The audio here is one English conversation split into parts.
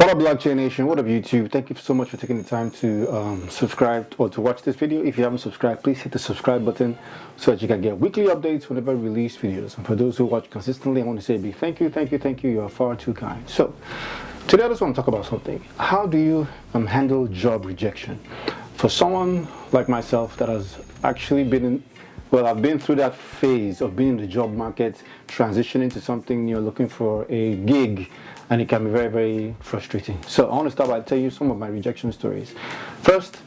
What up, Blockchain Nation? What up, YouTube? Thank you so much for taking the time to subscribe or to watch this video. If you haven't subscribed, please hit the subscribe button so that you can get weekly updates whenever I release videos. And for those who watch consistently, I want to say a big thank you, thank you, thank you. You are far too kind. So, today I just want to talk about something. How do you handle job rejection? For someone like myself that has actually been in, well, I've been through that phase of being in the job market, transitioning to something new, looking for a gig, and it can be very, very frustrating. So I want to start by telling you some of my rejection stories. First,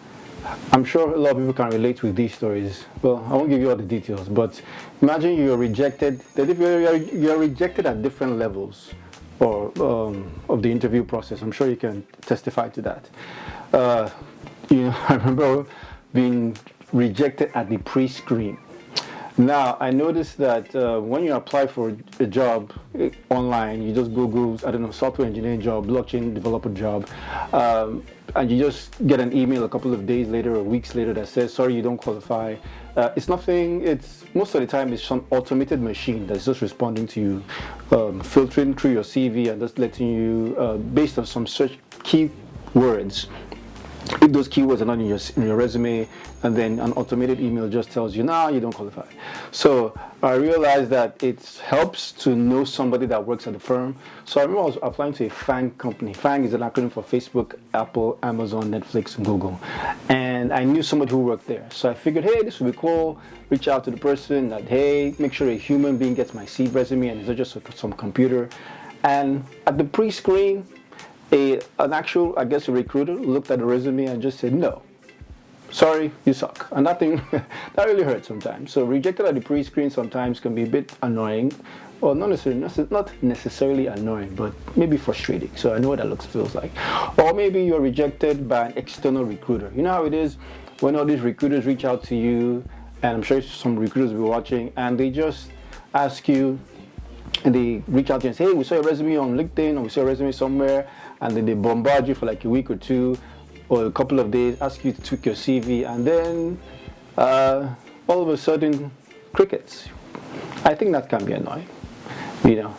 I'm sure a lot of people can relate with these stories. Well, I won't give you all the details, but imagine you're rejected. You're rejected at different levels or of the interview process. I'm sure you can testify to that. I remember being rejected at the pre-screen. Now, I noticed that when you apply for a job online, you just Google, I don't know, software engineering job, blockchain developer job, and you just get an email a couple of days later or weeks later that says, sorry, you don't qualify. It's nothing, most of the time it's some automated machine that's just responding to you, filtering through your CV and just letting you, based on some search keywords, if those keywords are not in your resume, and then an automated email just tells you, nah, you don't qualify. So I realized that it helps to know somebody that works at the firm. So I remember I was applying to a FANG company. FANG is an acronym for Facebook, Apple, Amazon, Netflix, and Google. And I knew somebody who worked there. So I figured, hey, this would be cool. Reach out to the person that, hey, make sure a human being gets my CV resume and it's not just some computer. And at the pre-screen, a recruiter looked at the resume and just said, no, sorry, you suck. And that thing, that really hurts sometimes. So rejected at the pre-screen sometimes can be a bit annoying, or not necessarily annoying, but maybe frustrating. So I know what that feels like. Or maybe you're rejected by an external recruiter. You know how it is when all these recruiters reach out to you, and I'm sure some recruiters will be watching, and they just ask you, and they reach out to you and say, hey, we saw your resume on LinkedIn, or we saw your resume somewhere, and then they bombard you for like a week or two or a couple of days, ask you to tweak your CV, and then all of a sudden, crickets. I think that can be annoying. You know,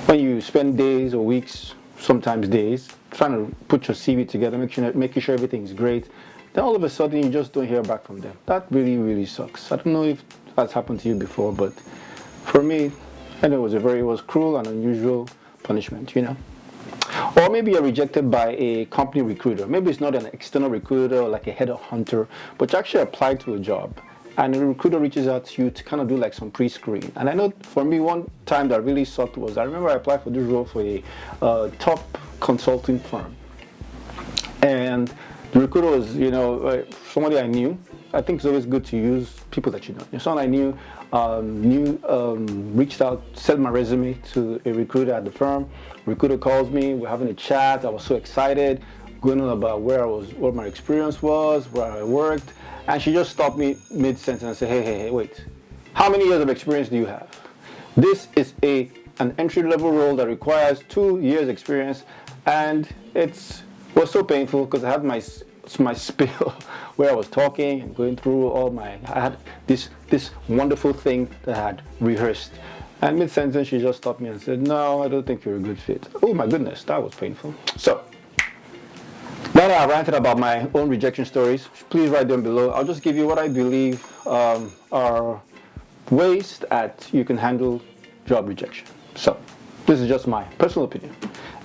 when you spend days or weeks, sometimes days, trying to put your CV together, making sure everything's great, then all of a sudden you just don't hear back from them. That really, really sucks. I don't know if that's happened to you before, but for me, I know it was cruel and unusual punishment, you know. Or maybe you're rejected by a company recruiter. Maybe it's not an external recruiter or like a headhunter, but you actually applied to a job. And the recruiter reaches out to you to kind of do like some pre-screen. And I know for me, one time that really sucked was, I remember I applied for this role for a top consulting firm. And the recruiter was, somebody I knew. I think it's always good to use people that you know. Someone I knew, reached out, sent my resume to a recruiter at the firm. Recruiter calls me, we're having a chat. I was so excited, going on about what my experience was, where I worked. And she just stopped me mid-sentence and said, hey, wait. How many years of experience do you have? This is an entry-level role that requires 2 years experience. And it was so painful because I had my spiel where I was talking and going through I had this wonderful thing that I had rehearsed. And mid-sentence, she just stopped me and said, no, I don't think you're a good fit. Oh my goodness, that was painful. So, now that I ranted about my own rejection stories, please write them below. I'll just give you what I believe are ways that you can handle job rejection. So, this is just my personal opinion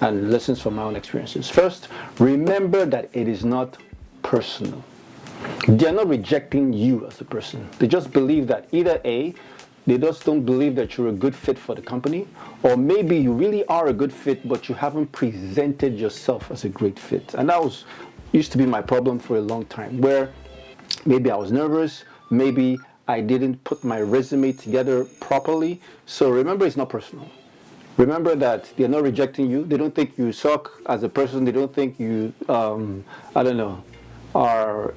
and lessons from my own experiences. First, remember that it is not personal. They're not rejecting you as a person. They just believe that either A, they just don't believe that you're a good fit for the company, or maybe you really are a good fit, but you haven't presented yourself as a great fit. And that used to be my problem for a long time, where maybe I was nervous, maybe I didn't put my resume together properly. So remember, it's not personal. Remember that they're not rejecting you. They don't think you suck as a person. They don't think you,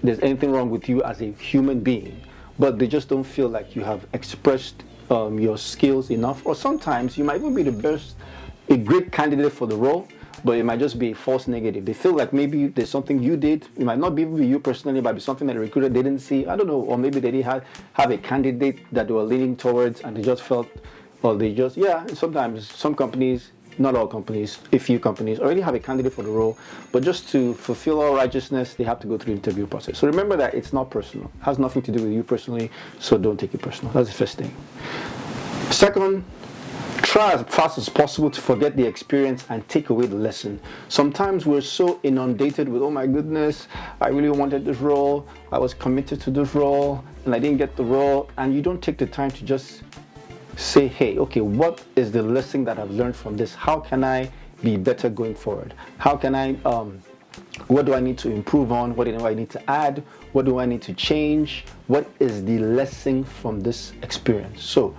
there's anything wrong with you as a human being. But they just don't feel like you have expressed your skills enough. Or sometimes you might even be a great candidate for the role, but it might just be a false negative. They feel like maybe there's something you did. It might not be you personally, it might be something that the recruiter didn't see. I don't know. Or maybe they didn't have a candidate that they were leaning towards, and they just felt, sometimes some companies not all companies, a few companies already have a candidate for the role, but just to fulfill all righteousness, they have to go through the interview process. So remember that it's not personal. It has nothing to do with you personally, so don't take it personal. That's the first thing. Second, try as fast as possible to forget the experience and take away the lesson. Sometimes we're so inundated with, oh my goodness, I really wanted this role, I was committed to this role, and I didn't get the role, and you don't take the time to just say, hey, okay, what is the lesson that I've learned from this? How can I be better going forward? How can I, what do I need to improve on? What do I need to add? What do I need to change? What is the lesson from this experience? So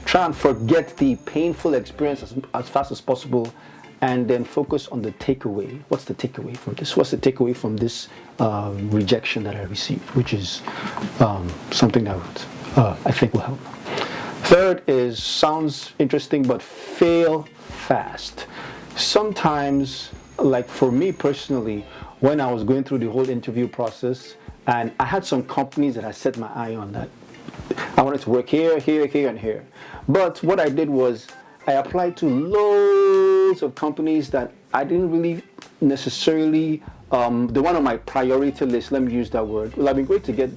try and forget the painful experience as fast as possible, and then focus on the takeaway. What's the takeaway from this? What's the takeaway from this rejection that I received, which is something that I think will help. Third is, sounds interesting, but fail fast. Sometimes, like for me personally, when I was going through the whole interview process, and I had some companies that I set my eye on that I wanted to work here, here, here, and here. But what I did was I applied to loads of companies that I didn't really necessarily, the one on my priority list, let me use that word. Well, I've been great to get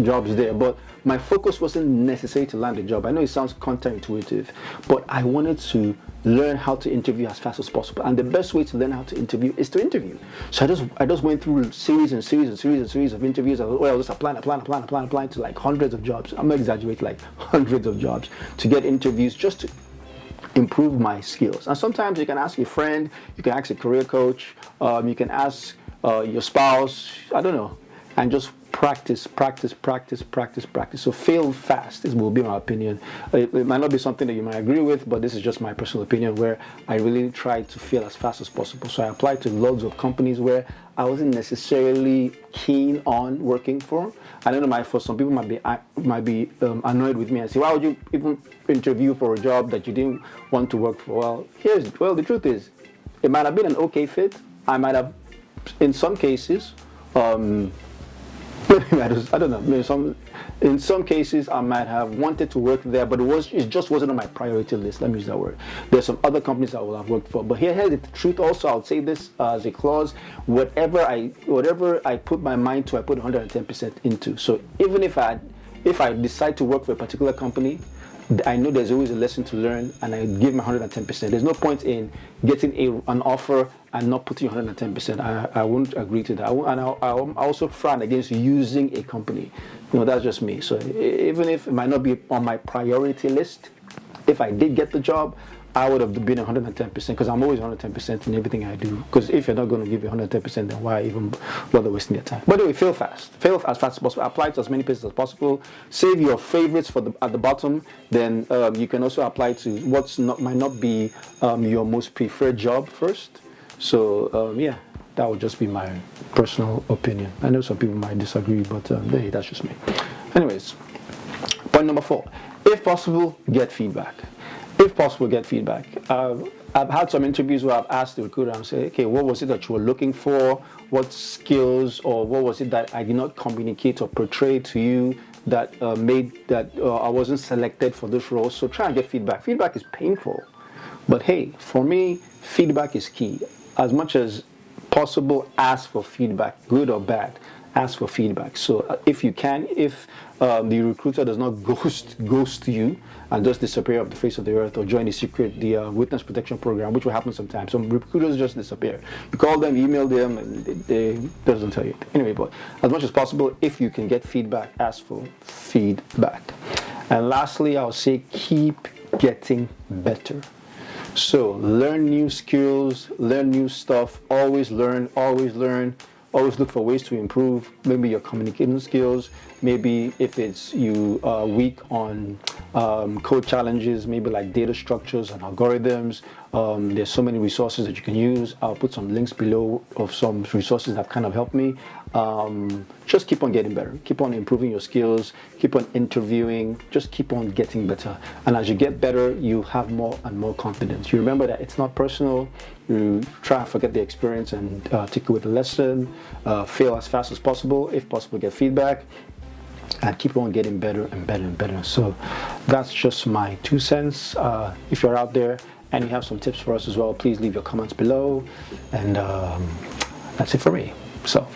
jobs there, but my focus wasn't necessary to land a job. I know it sounds counterintuitive, but I wanted to learn how to interview as fast as possible. And the best way to learn how to interview is to interview. So I just went through series of interviews. I was just applying to like hundreds of jobs. I'm not exaggerating, like hundreds of jobs to get interviews just to improve my skills. And sometimes you can ask your friend, you can ask a career coach, you can ask your spouse, I don't know, and just practice. So fail fast. This will be my opinion. It might not be something that you might agree with, but this is just my personal opinion, where I really try to fail as fast as possible. So I applied to loads of companies where I wasn't necessarily keen on working for. I don't know, for some people might be annoyed with me and say, why would you even interview for a job that you didn't want to work for? Well, the truth is, it might have been an okay fit. I might have, in some cases, I don't know. In some cases, I might have wanted to work there, but it just wasn't on my priority list. Let me use that word. There's some other companies I will have worked for, but here's the truth. Also, I'll say this as a clause: whatever I put my mind to, I put 110% into. So even if I decide to work for a particular company, I know there's always a lesson to learn, and I give my 110%. There's no point in getting an offer and not putting 110%. I won't agree to that. I also frown against using a company. That's just me. So even if it might not be on my priority list, if I did get the job, I would have been 110%, because I'm always 110% in everything I do. Because if you're not going to give you 110%, then why even bother wasting your time? By the way, fail fast. Fail as fast as possible. Apply to as many places as possible. Save your favorites at the bottom. Then you can also apply to might not be your most preferred job first. So that would just be my personal opinion. I know some people might disagree, but hey, that's just me. Anyways, point number 4: if possible, get feedback. If possible, get feedback. I've had some interviews where I've asked the recruiter and say, okay, what was it that you were looking for? What skills, or what was it that I did not communicate or portray to you that made that I wasn't selected for this role? So try and get feedback. Feedback is painful, but hey, for me, feedback is key. As much as possible, ask for feedback, good or bad. Ask for feedback. So if you can, if the recruiter does not ghost you and just disappear off the face of the earth, or join the witness protection program, which will happen sometimes. Some recruiters just disappear. You call them, email them, and they doesn't tell you. Anyway, but as much as possible, if you can get feedback, ask for feedback. And lastly, I'll say keep getting better. So learn new skills, learn new stuff, always learn. Always look for ways to improve. Maybe your communication skills. Maybe if it's you weak on code challenges, maybe like data structures and algorithms. There's so many resources that you can use. I'll put some links below of some resources that kind of helped me. Just keep on getting better. Keep on improving your skills. Keep on interviewing. Just keep on getting better. And as you get better, you have more and more confidence. You remember that it's not personal. You try and forget the experience and take away the lesson. Fail as fast as possible. If possible, get feedback. And keep on getting better and better and better. So that's just my 2 cents. If you're out there and you have some tips for us as well, please leave your comments below. And that's it for me. So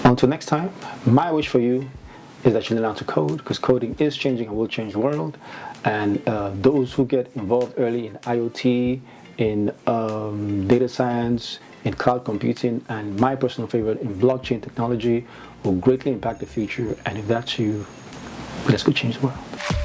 until next time, my wish for you is that you learn how to code, because coding is changing and will change the world. And those who get involved early in IoT, in data science, in cloud computing, and my personal favorite, in blockchain technology, will greatly impact the future. And if that's you, let's go change the world.